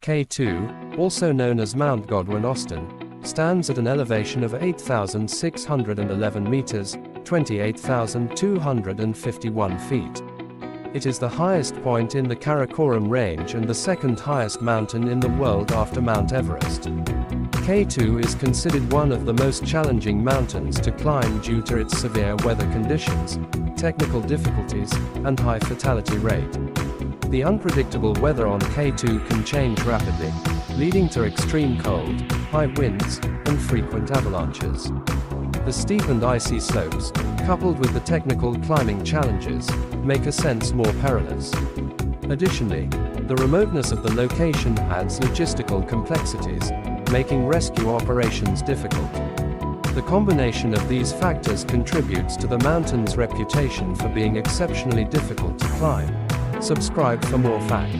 K2, also known as Mount Godwin-Austen, stands at an elevation of 8,611 meters, 28,251 feet. It is the highest point in the Karakoram Range and the second highest mountain in the world after Mount Everest. K2 is considered one of the most challenging mountains to climb due to its severe weather conditions, technical difficulties, and high fatality rate. The unpredictable weather on K2 can change rapidly, leading to extreme cold, high winds, and frequent avalanches. The steep and icy slopes, coupled with the technical climbing challenges, make ascents more perilous. Additionally, the remoteness of the location adds logistical complexities, making rescue operations difficult. The combination of these factors contributes to the mountain's reputation for being exceptionally difficult to climb. Subscribe for more facts.